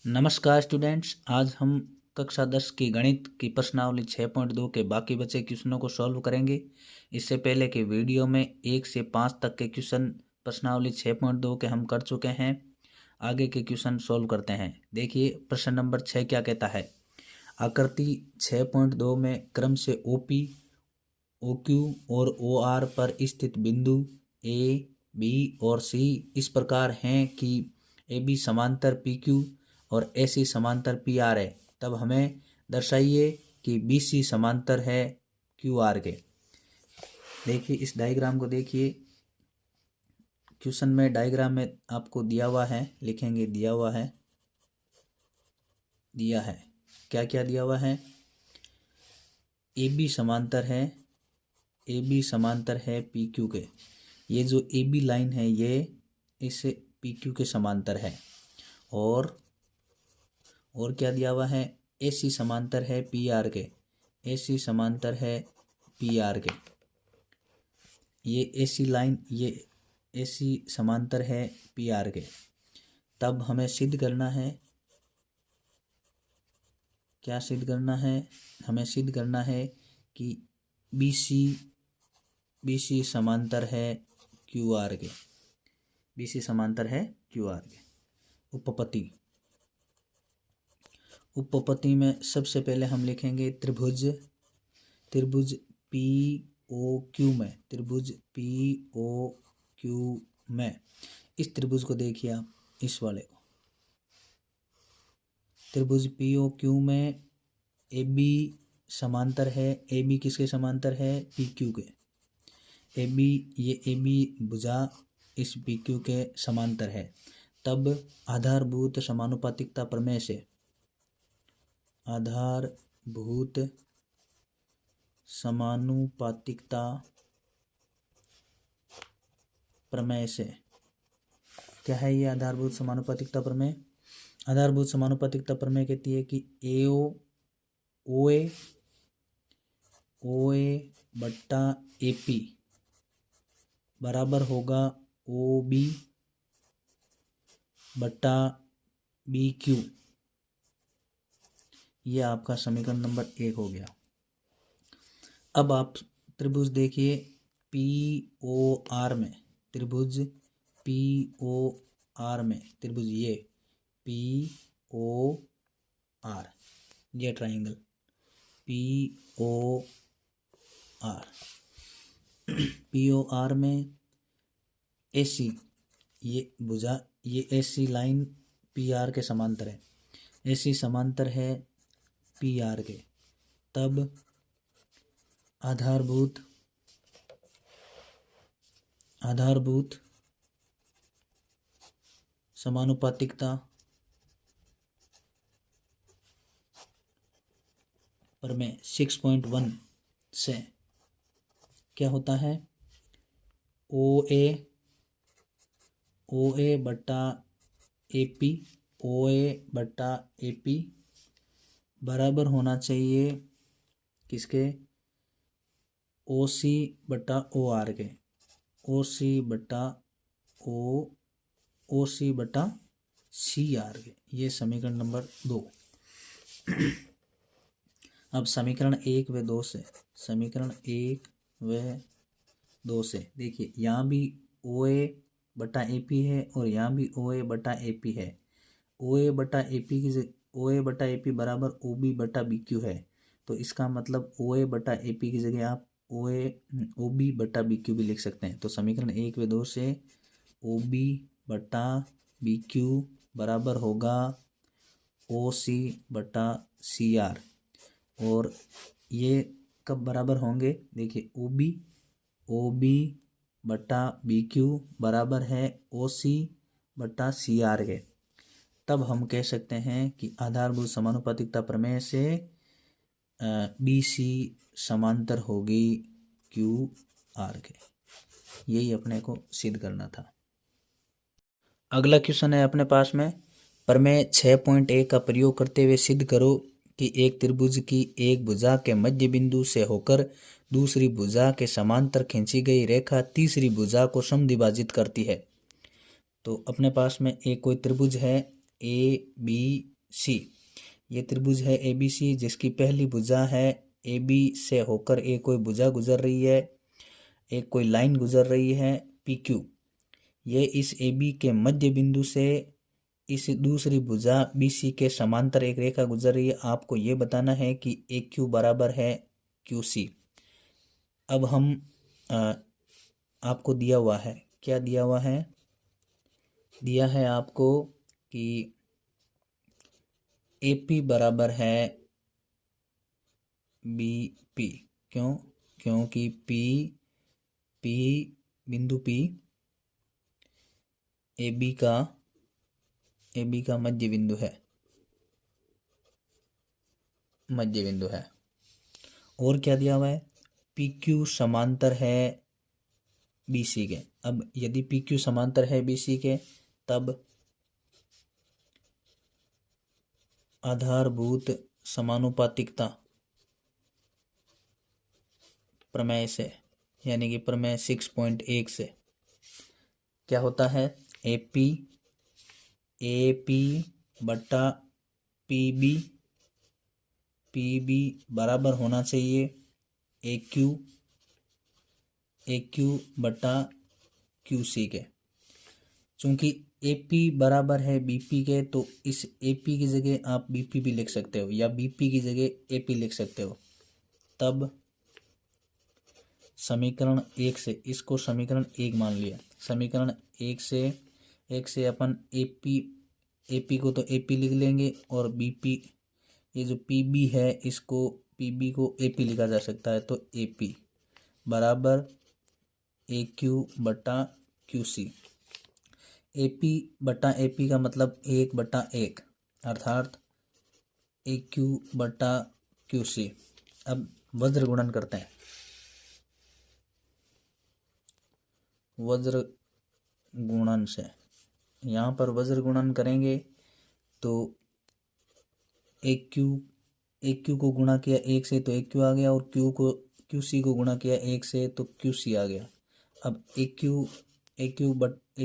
नमस्कार स्टूडेंट्स, आज हम कक्षा 10 की गणित की प्रश्नावली 6.2 के बाकी बचे क्वेश्चनों को सॉल्व करेंगे। इससे पहले के वीडियो में 1 से 5 तक के क्वेश्चन प्रश्नावली 6.2 के हम कर चुके हैं। आगे के क्वेश्चन सॉल्व करते हैं। देखिए प्रश्न नंबर 6 क्या कहता है। आकृति 6.2 में क्रम से OP, OQ और OR पर स्थित बिंदु A, B और C इस प्रकार हैं कि AB समांतर PQ और AC समांतर PR है। तब हमें दर्शाइए कि BC समांतर है QR के। देखिए इस डायग्राम को देखिए। क्वेश्चन में डायग्राम में आपको दिया हुआ है, लिखेंगे दिया हुआ है, दिया है क्या क्या दिया हुआ है। AB समांतर है, AB समांतर है PQ के। ये जो AB लाइन है ये इस PQ के समांतर है। और क्या दिया हुआ है, AC समांतर है PR के, AC समांतर है PR के। ये AC लाइन, ये AC समांतर है PR के। तब हमें सिद्ध करना है, क्या सिद्ध करना है, हमें सिद्ध करना है कि BC समांतर है QR के, BC समांतर है QR के। उपपत्ति में सबसे पहले हम लिखेंगे त्रिभुज POQ में, त्रिभुज POQ में। इस त्रिभुज को देखिए आप, इस वाले को, त्रिभुज POQ में AB समांतर है। AB किसके समांतर है, PQ के। AB, ये AB भुजा इस PQ के समांतर है। तब आधारभूत समानुपातिकता प्रमेय से, आधारभूत समानुपातिकता प्रमेय से, क्या है ये आधारभूत समानुपातिकता प्रमेय। आधारभूत समानुपातिकता प्रमेय कहती है कि OA बट्टा AP बराबर होगा OB बट्टा BQ। ये आपका समीकरण नंबर 1 हो गया। अब आप त्रिभुज देखिए POR में, त्रिभुज POR में, त्रिभुज ये POR, ये ट्राइंगल POR में AC, ये भुजा, ये AC लाइन PR के समांतर है, AC समांतर है PR के। तब आधारभूत समानुपातिकता प्रमेय 6.1 से क्या होता है, OA बट्टा AP, OA बट्टा AP बराबर होना चाहिए किसके, OC बट्टा OR के, OC बट्टा CR के। ये समीकरण नंबर 2। अब समीकरण 1 व 2 से, समीकरण 1 व 2 से देखिए, यहाँ भी OA बटा AP है और यहाँ भी OA बटा AP है। OA बटा AP बराबर OB बटा BQ है। तो इसका मतलब OA बटा AP की जगह आप OB बटा BQ भी लिख सकते हैं। तो समीकरण 1 व 2 से OB बटा BQ बराबर होगा OC बटा CR। और ये कब बराबर होंगे, देखिए OB बटा BQ बराबर है OC बटा CR के। तब हम कह सकते हैं कि आधारभूत समानुपातिकता प्रमेय से BC समांतर होगी QR के। यही अपने को सिद्ध करना था। अगला क्वेश्चन है अपने पास में, प्रमेय 6.1 का प्रयोग करते हुए सिद्ध करो कि एक त्रिभुज की एक भुजा के मध्य बिंदु से होकर दूसरी भुजा के समांतर खींची गई रेखा तीसरी भुजा को समद्विभाजित करती है। तो अपने पास में एक कोई त्रिभुज है ABCD सी। ये त्रिभुज है ए बी सी, जिसकी पहली भुजा है ए बी से होकर एक कोई भुजा गुजर रही है, एक कोई लाइन गुजर रही है पी क्यू। ये इस ए बी के मध्य बिंदु से इस दूसरी भुजा बी सी के समांतर एक रेखा गुजर रही है। आपको ये बताना है कि ए क्यू बराबर है क्यू सी। अब हम आपको दिया हुआ है, क्या दिया हुआ है, दिया है आपको कि ए पी बराबर है बी पी। क्यों? क्योंकि पी बिंदु पी ए बी का मध्य बिंदु है, मध्य बिंदु है। और क्या दिया हुआ है, पी क्यू समांतर है बी सी के। अब यदि पी क्यू समांतर है बी सी के, तब आधारभूत समानुपातिकता प्रमेय से, यानी कि प्रमेय 6.1 से क्या होता है, ए पी बटा पी बी बराबर होना चाहिए ए क्यू बटा क्यू सी के। चूंकि ए पी बराबर है बी पी के, तो इस ए पी की जगह आप बी पी भी लिख सकते हो, या बी पी की जगह ए पी लिख सकते हो। तब समीकरण 1 से इसको समीकरण 1 मान लिया। समीकरण 1 से अपन ए पी को तो ए पी लिख लेंगे, और बी पी, ये जो पी बी है, इसको पी बी को ए पी लिखा जा सकता है। तो ए पी बराबर ए क्यू बटा क्यू सी। ए पी बटा ए पी का मतलब 1/1, अर्थात ए क्यू बटा क्यू सी। अब वज्र गुणन करते हैं। वज्र गुणन से यहाँ पर वज्र गुणन करेंगे तो ए क्यू को गुणा किया 1 से तो ए क्यू आ गया, और क्यू सी को गुणा किया 1 से तो क्यू सी आ गया। अब ए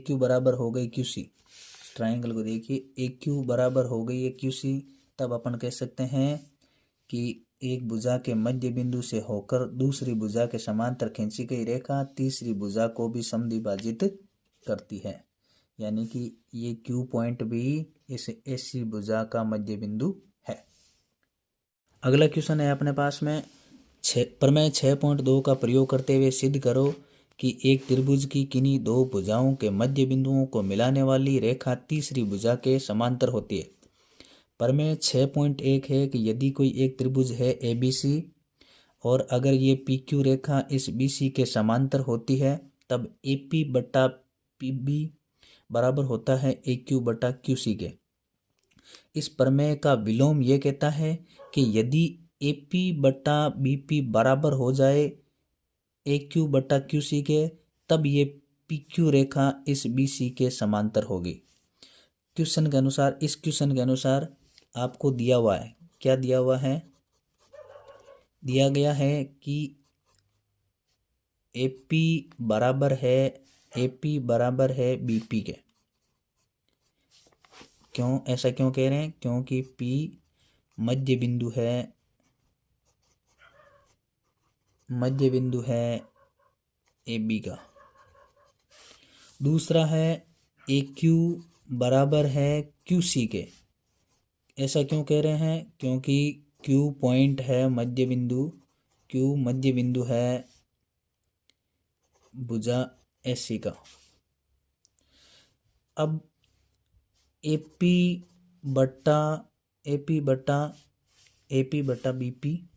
क्यू बराबर हो गई क्यू सी। ट्राइंगल को देखिए, ए क्यू बराबर हो गई है क्यू सी। तब अपन कह सकते हैं कि एक भुजा के मध्य बिंदु से होकर दूसरी भुजा के समांतर खींची गई रेखा तीसरी भुजा को भी समद्विभाजित करती है, यानी कि ये क्यू पॉइंट भी इस ऐसी भुजा का मध्य बिंदु है। अगला क्वेश्चन है अपने पास में प्रमेय 6.2 का प्रयोग करते हुए सिद्ध करो कि एक त्रिभुज की किन्हीं दो भुजाओं के मध्य बिंदुओं को मिलाने वाली रेखा तीसरी भुजा के समांतर होती है। प्रमेय 6.1 है कि यदि कोई एक त्रिभुज है ए बी सी, और अगर ये पी क्यू रेखा इस बी सी के समांतर होती है, तब ए पी बटा पी बी बराबर होता है ए क्यू बटा क्यू सी के। इस प्रमेय का विलोम ये कहता है कि यदि ए पी बटा बी पी बराबर हो जाए ए क्यू बटा क्यू सी के, तब ये पी क्यू रेखा इस बी सी के समांतर होगी। क्वेश्चन के अनुसार, इस क्वेश्चन के अनुसार आपको दिया हुआ है, क्या दिया हुआ है, दिया गया है कि ए पी बराबर है बी पी के। क्यों ऐसा क्यों कह रहे हैं? क्योंकि पी मध्य बिंदु है ए बी का। दूसरा है ए क्यू बराबर है क्यू सी के। ऐसा क्यों कह रहे हैं? क्योंकि क्यू पॉइंट है मध्य बिंदु, क्यू मध्य बिंदु है भुजा एस सी का। अब ए पी बटा बी पी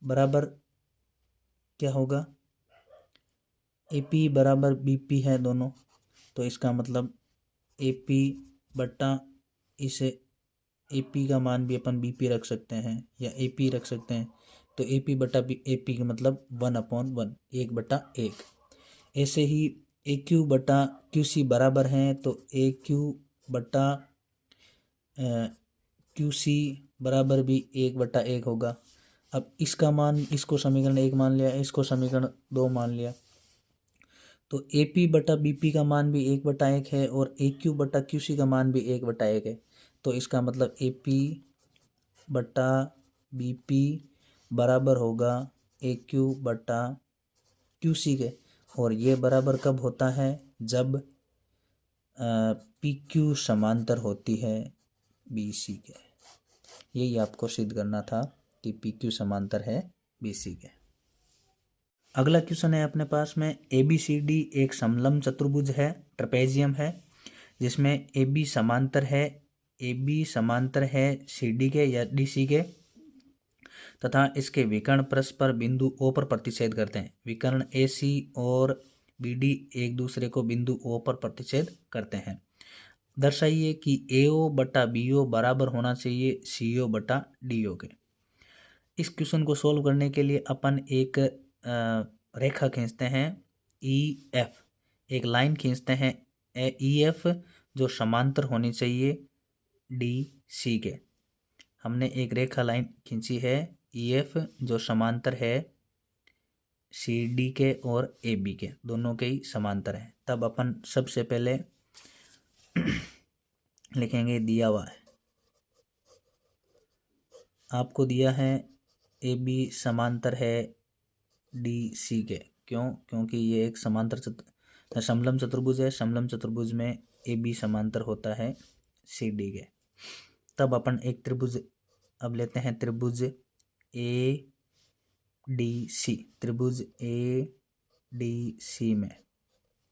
बराबर क्या होगा? ए पी बराबर बी पी है दोनों, तो इसका मतलब ए पी बटा इसे ए पी का मान भी अपन बी पी रख सकते हैं या ए पी रख सकते हैं। तो ए पी बटा ए पी का मतलब 1/1, 1/1। ऐसे ही ए क्यू बटा क्यू सी बराबर हैं, तो ए क्यू बटा क्यू सी बराबर भी 1/1 होगा। अब इसका मान, इसको समीकरण 1 मान लिया, इसको समीकरण 2 मान लिया, तो ए पी बटा बी पी का मान भी 1/1 है और ए क्यू बटा क्यू सी का मान भी 1/1 है। तो इसका मतलब ए पी बटा बी पी बराबर होगा ए क्यू बटा क्यू सी के। और ये बराबर कब होता है? जब पी क्यू समांतर होती है बी सी के। यही आपको सिद्ध करना था कि पी क्यू समांतर है बी सी के। अगला क्वेश्चन है अपने पास में, ए बी सी डी एक समलंब चतुर्भुज है, ट्रेपेजियम है, जिसमें ए बी समांतर है सी डी के या डी सी के, तथा इसके विकर्ण परस्पर बिंदु ओ पर प्रतिच्छेद करते हैं। विकर्ण ए सी और बी डी एक दूसरे को बिंदु ओ पर प्रतिच्छेद करते हैं। दर्शाइए कि ए ओ बटा बी ओ बराबर होना चाहिए सी ओ बटा डी ओ के। इस क्वेश्चन को सोल्व करने के लिए अपन एक रेखा खींचते हैं ई एफ, एक लाइन खींचते हैं ई एफ जो समांतर होनी चाहिए डी सी के। हमने एक रेखा लाइन खींची है ई एफ जो समांतर है सी डी के और ए बी के, दोनों के ही समांतर है। तब अपन सबसे पहले लिखेंगे दिया हुआ है, आपको दिया है ए बी समांतर है डी सी के। क्यों? क्योंकि ये एक समांतर समलंब चतुर्भुज है। समलंब चतुर्भुज में ए बी समांतर होता है सी डी के। तब अपन एक त्रिभुज अब लेते हैं, त्रिभुज ए डी सी। त्रिभुज ए डी सी में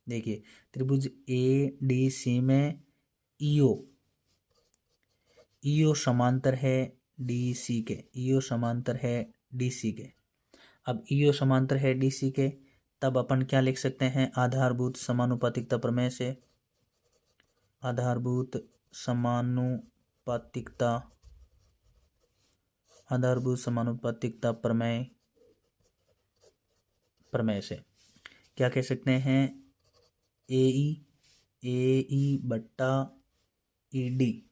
देखिए, त्रिभुज ए डी सी में ईओ समांतर है डी सी के। ईओ समांतर है डी सी के। अब ईओ समांतर है डी सी के, तब अपन क्या लिख सकते हैं? आधारभूत समानुपातिकता प्रमेय से, आधारभूत समानुपातिकता प्रमेय से क्या कह सकते हैं? ए ई बट्टा ई डी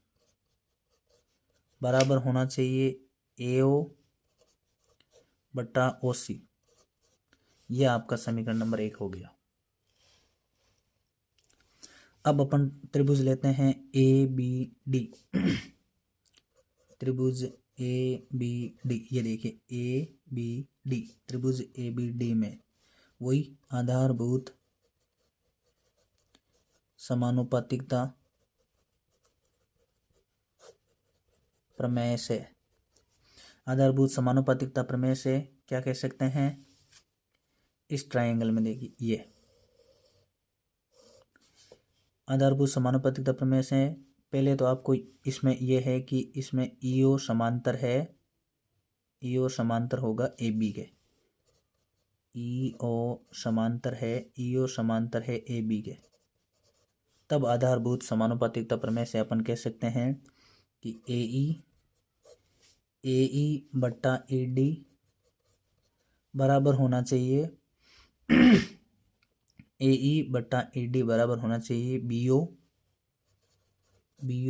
बराबर होना चाहिए ए ओ बट्टा ओ सी। यह आपका समीकरण नंबर 1 हो गया। अब अपन त्रिभुज लेते हैं ए बी डी। त्रिभुज ए बी डी, ये देखिए ए बी डी, त्रिभुज ए बी डी में वही आधारभूत समानुपातिकता प्रमेय से, आधारभूत समानुपातिकता प्रमेय से क्या कह सकते हैं? इस ट्रायंगल में देखिए, ये आधारभूत समानुपातिकता प्रमेय से पहले तो आपको इसमें यह है कि इसमें ईओ समांतर है, ईओ समांतर होगा ए बी के। ईओ समांतर है ए बी के। तब आधारभूत समानुपातिकता प्रमेय से अपन कह सकते हैं कि ए ई बट्टा ए डी बराबर होना चाहिए ए ई बट्टा ए डी बराबर होना चाहिए बी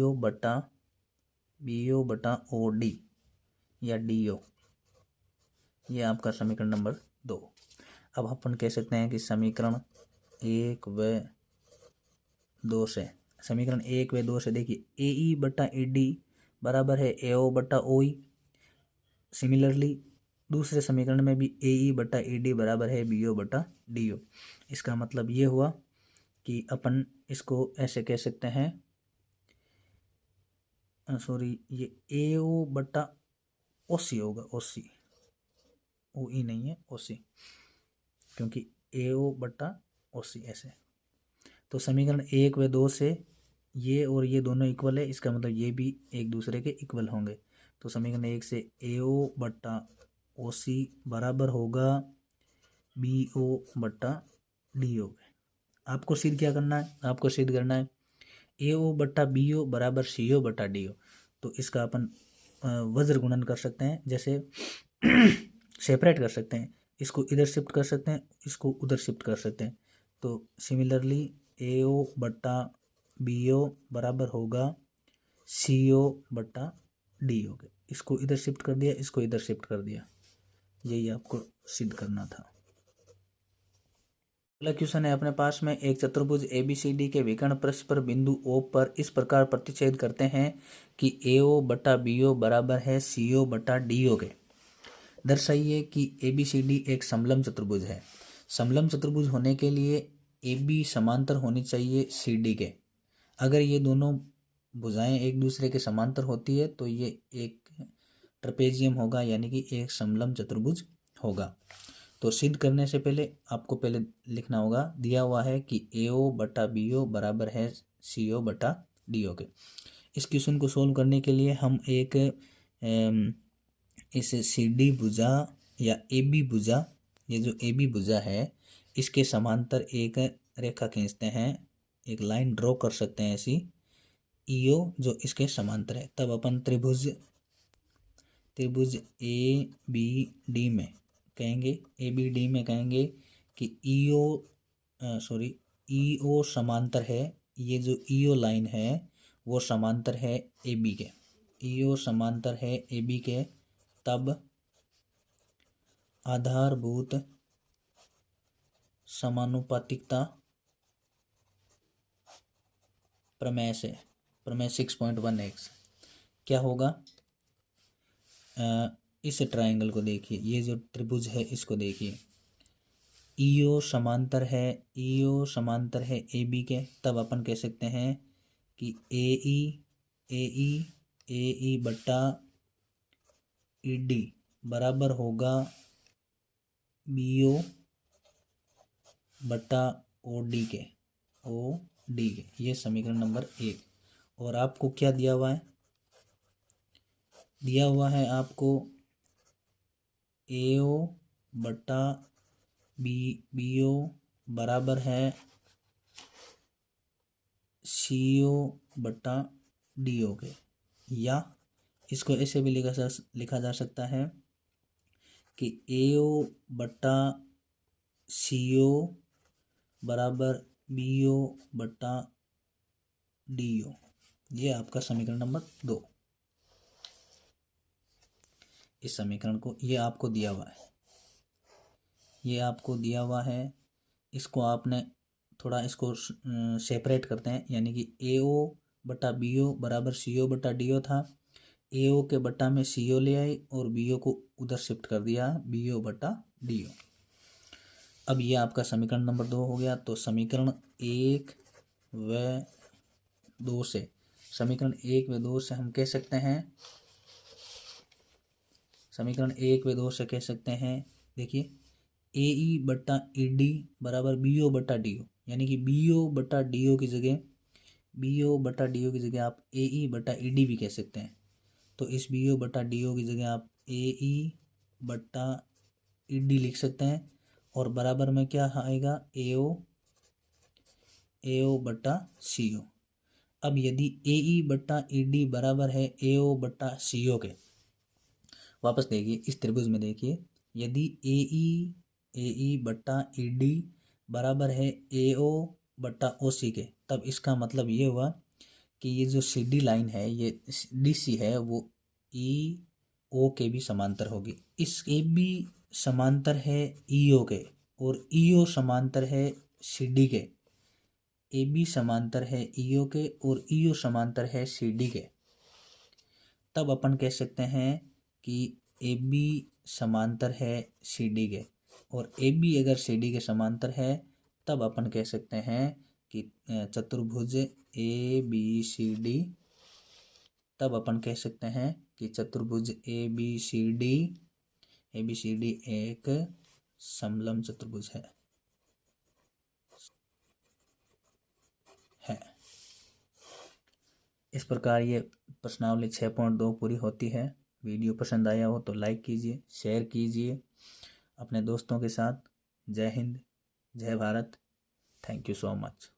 ओ बटा ओ डी या डी ओ। ये आपका समीकरण नंबर 2। अब अपन कह सकते हैं कि समीकरण 1 व 2 से, समीकरण 1 व 2 से देखिए ए ई बटा ए डी बराबर है ए ओ बटा ओ ई। सिमिलरली दूसरे समीकरण में भी ए ई बटा ए डी बराबर है बी ओ बटा डी ओ। इसका मतलब ये हुआ कि अपन इसको ऐसे कह सकते हैं, सॉरी, ये ए ओ बटा ओ सी होगा, ओ सी, ओ ई नहीं है, ओ सी, क्योंकि ए ओ बटा ओ सी ऐसे। तो समीकरण 1 व 2 से ये और ये दोनों इक्वल है, इसका मतलब ये भी एक दूसरे के इक्वल होंगे। तो समीकरण 1 से ए ओ बट्टा ओ सी बराबर होगा बी ओ बट्टा डी ओ। आपको सिद्ध क्या करना है? आपको सिद्ध करना है ए ओ बट्टा बी ओ बराबर सी ओ बट्टा डी ओ। तो इसका अपन वज्र गुणन कर सकते हैं, जैसे सेपरेट कर सकते हैं, इसको इधर शिफ्ट कर सकते हैं, इसको उधर शिफ्ट कर सकते हैं। तो सिमिलरली ए ओ बट्टा बी ओ बराबर होगा सी ओ बट्टा डी ओ के। इसको इधर शिफ्ट कर दिया, इसको इधर शिफ्ट कर दिया, यही आपको सिद्ध करना था। अगला क्वेश्चन है अपने पास में, एक चतुर्भुज ABCD के विकर्ण परस्पर बिंदु O पर इस प्रकार प्रतिच्छेद करते हैं कि AO बटा BO बराबर है CO बटा DO के। दर्शाइए कि ABCD एक समलंब चतुर्भुज है। समलंब चतुर्भुज होने के लिए AB समांतर होनी चाहिए CD के। अगर ये दोनों भुजाएं एक दूसरे के समांतर होती है तो ये एक ट्रेपेजियम होगा, यानी कि एक समलंब चतुर्भुज होगा। तो सिद्ध करने से पहले आपको पहले लिखना होगा, दिया हुआ है कि AO बटा BO बराबर है CO बटा DO के। इस क्वेश्चन को सोल्व करने के लिए हम एक इस CD भुजा या AB भुजा, ये जो AB भुजा है इसके समांतर एक रेखा खींचते हैं, एक लाइन ड्रॉ कर सकते हैं ऐसी EO जो इसके समांतर है। तब अपन त्रिभुज ABD में कहेंगे कि EO समांतर है, ये जो EO लाइन है वो समांतर है AB के। EO समांतर है AB के, तब आधारभूत समानुपातिकता प्रमेय से, प्रमेय 6.1x क्या होगा। इस ट्रायंगल को देखिए, ये जो त्रिभुज है इसको देखिए, EO समांतर है AB के, तब अपन कह सकते हैं कि AE बटा ED बराबर होगा BO बटा OD के। ये समीकरण नंबर 1। और आपको क्या दिया हुआ है, दिया हुआ है आपको AO बटा BO बराबर है CO बटा DO के, या इसको ऐसे भी लिखा जा सकता है कि AO बटा CO बराबर BO बटा DO। ये आपका समीकरण नंबर 2। इस समीकरण को, ये आपको दिया हुआ है, इसको आपने थोड़ा इसको सेपरेट करते हैं, यानी कि AO बटा BO बराबर CO बटा DO था। AO के बटा में CO ले आए और BO को उधर शिफ्ट कर दिया, BO बटा DO। अब ये आपका समीकरण नंबर 2 हो गया। तो समीकरण 1 व 2 से, समीकरण 1 व 2 से हम कह सकते हैं, कह सकते हैं, देखिए AE बटा ED बराबर BO बटा DO, यानी कि BO बटा DO की जगह आप AE बटा ED भी कह सकते हैं। तो इस BO बटा DO की जगह आप AE बटा ED लिख सकते हैं, और बराबर में क्या आएगा, AO बटा CO। अब यदि AE बटा ED बराबर है AO बटा CO के, वापस देखिए इस त्रिभुज में, देखिए यदि AE बटा ED बराबर है AO बटा OC के, तब इसका मतलब ये हुआ कि ये जो CD लाइन है, ये DC है, वो EO के भी समांतर होगी। इस AB समांतर है EO के और EO समांतर है CD के। AB समांतर है EO के और EO समांतर है CD के। तब अपन कह सकते हैं कि AB समांतर है CD के, और AB अगर CD के समांतर है तब अपन कह सकते हैं कि चतुर्भुज ABCD, तब अपन कह सकते हैं कि चतुर्भुज ABCD एक समलंब चतुर्भुज है। इस प्रकार ये प्रश्नावली 6.2 पूरी होती है। वीडियो पसंद आया हो तो लाइक कीजिए, शेयर कीजिए अपने दोस्तों के साथ। जय हिंद, जय Bharat. Thank you so much.